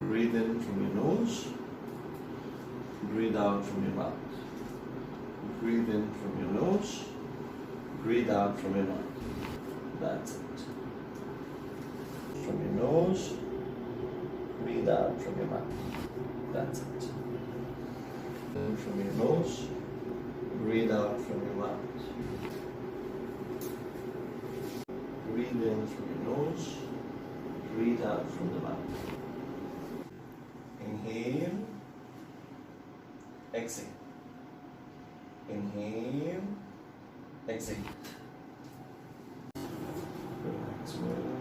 Breathe in from your nose. Breathe out from your mouth. Breathe in from your nose. Breathe out from your mouth. That's it. From your nose. Breathe out from your mouth. That's it. In from your nose. Breathe out from your mouth. Breathe in from your nose. Breathe out from the mouth. Inhale. Exhale. Inhale. Exhale. Relax.